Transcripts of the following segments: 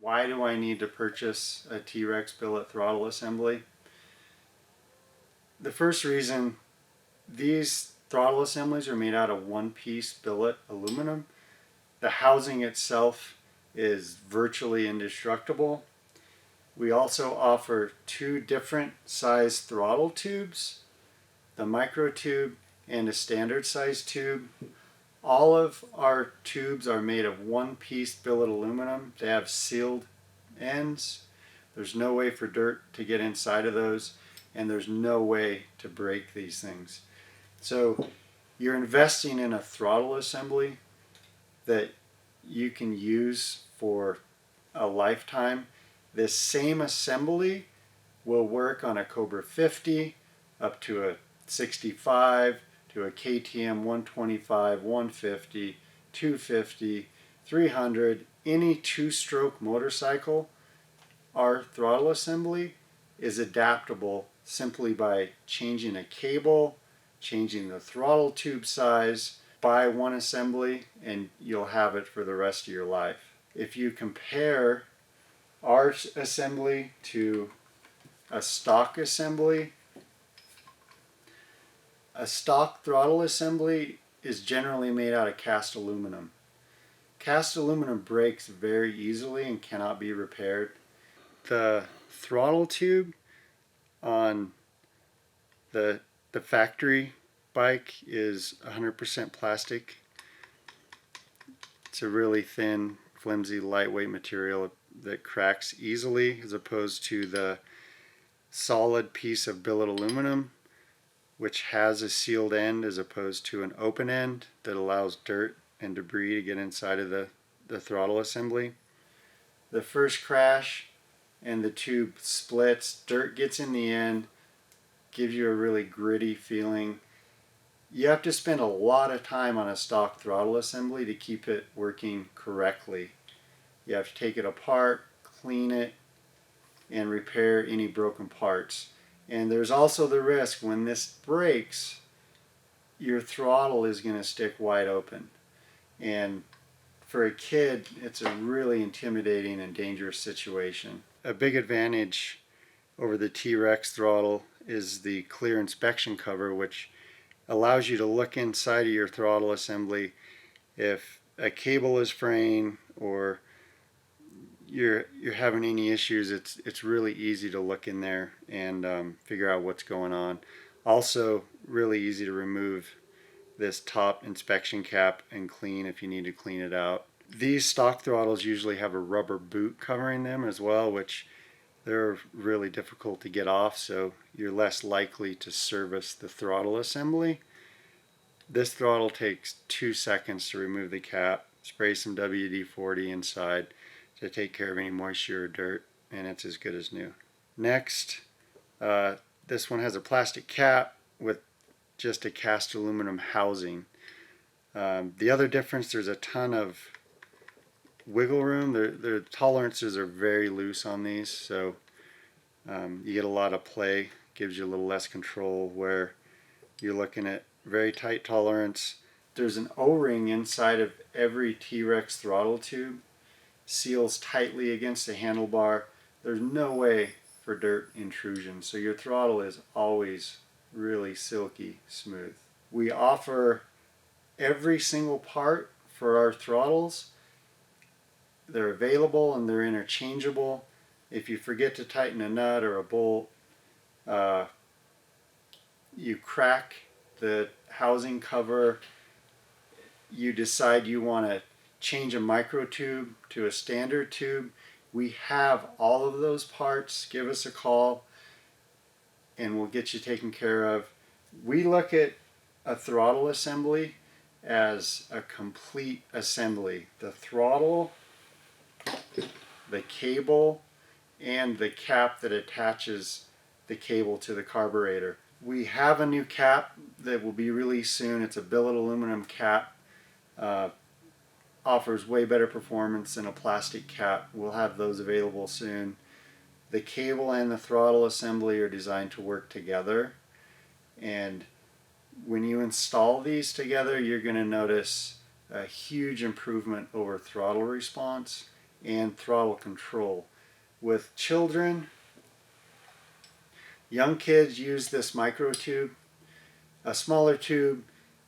Why do I need to purchase a T-Rex Billet Throttle assembly? The first reason, these throttle assemblies are made out of one-piece billet aluminum. The housing itself is virtually indestructible. We also offer two different size throttle tubes, the micro tube and a standard size tube. All of our tubes are made of one-piece billet aluminum. They have sealed ends. There's no way for dirt to get inside of those, and there's no way to break these things. So you're investing in a throttle assembly that you can use for a lifetime. This same assembly will work on a Cobra 50 up to a 65, to a KTM 125, 150, 250, 300, any two-stroke motorcycle. Our throttle assembly is adaptable simply by changing a cable, changing the throttle tube size. Buy one assembly and you'll have it for the rest of your life. If you compare our assembly to a stock assembly, a stock throttle assembly is generally made out of cast aluminum. Cast aluminum breaks very easily and cannot be repaired. The throttle tube on the factory bike is 100% plastic. It's a really thin, flimsy, lightweight material that cracks easily, as opposed to the solid piece of billet aluminum, which has a sealed end as opposed to an open end that allows dirt and debris to get inside of the throttle assembly. The first crash and the tube splits, dirt gets in the end, gives you a really gritty feeling. You have to spend a lot of time on a stock throttle assembly to keep it working correctly. You have to take it apart, clean it, and repair any broken parts. And there's also the risk when this breaks, your throttle is going to stick wide open. And for a kid, it's a really intimidating and dangerous situation. A big advantage over the T-Rex throttle is the clear inspection cover, which allows you to look inside of your throttle assembly. If a cable is fraying or you're having any issues, it's really easy to look in there and figure out what's going on. Also, really easy to remove this top inspection cap and clean if you need to clean it out. These stock throttles usually have a rubber boot covering them as well, which they're really difficult to get off, so you're less likely to service the throttle assembly. This throttle takes 2 seconds to remove the cap, spray some WD-40 inside to take care of any moisture or dirt, and it's as good as new. Next, this one has a plastic cap with just a cast aluminum housing. The other difference, there's a ton of wiggle room. Their tolerances are very loose on these, so you get a lot of play. Gives you a little less control, where you're looking at very tight tolerance. There's an O-ring inside of every T-Rex throttle tube. Seals tightly against the handlebar. There's no way for dirt intrusion, so your throttle is always really silky smooth. We offer every single part for our throttles. They're available and they're interchangeable. If you forget to tighten a nut or a bolt, you crack the housing cover, you decide you want to change a micro tube to a standard tube, we have all of those parts. Give us a call and we'll get you taken care of. We look at a throttle assembly as a complete assembly. The throttle, the cable, and the cap that attaches the cable to the carburetor. We have a new cap that will be released soon. It's a billet aluminum cap. Offers way better performance than a plastic cap. We'll have those available soon. The cable and the throttle assembly are designed to work together, and when you install these together, you're going to notice a huge improvement over throttle response and throttle control. With children, young kids use this micro tube. A smaller tube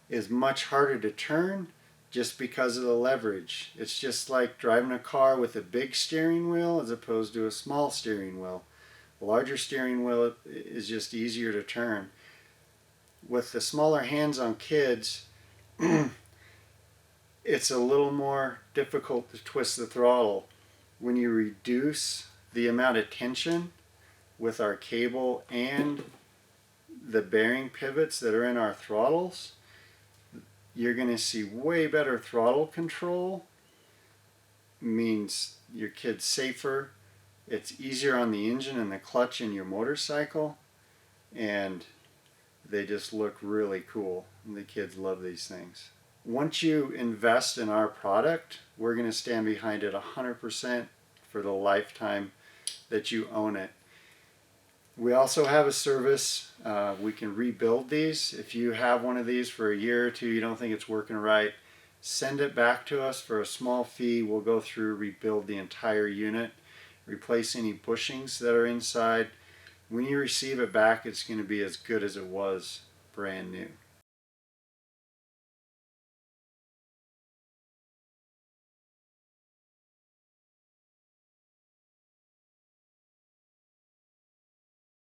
is much harder to turn just because of the leverage. It's just like driving a car with a big steering wheel as opposed to a small steering wheel. A larger steering wheel is just easier to turn. With the smaller hands on kids, it's a little more difficult to twist the throttle. When you reduce the amount of tension with our cable and the bearing pivots that are in our throttles, you're going to see way better throttle control. Means your kid's safer, it's easier on the engine and the clutch in your motorcycle, and they just look really cool, and the kids love these things. Once you invest in our product, we're going to stand behind it 100% for the lifetime that you own it. We also have a service. We can rebuild these. If you have one of these for a year or two, you don't think it's working right, send it back to us for a small fee. We'll go through, rebuild the entire unit, replace any bushings that are inside. When you receive it back, it's going to be as good as it was brand new.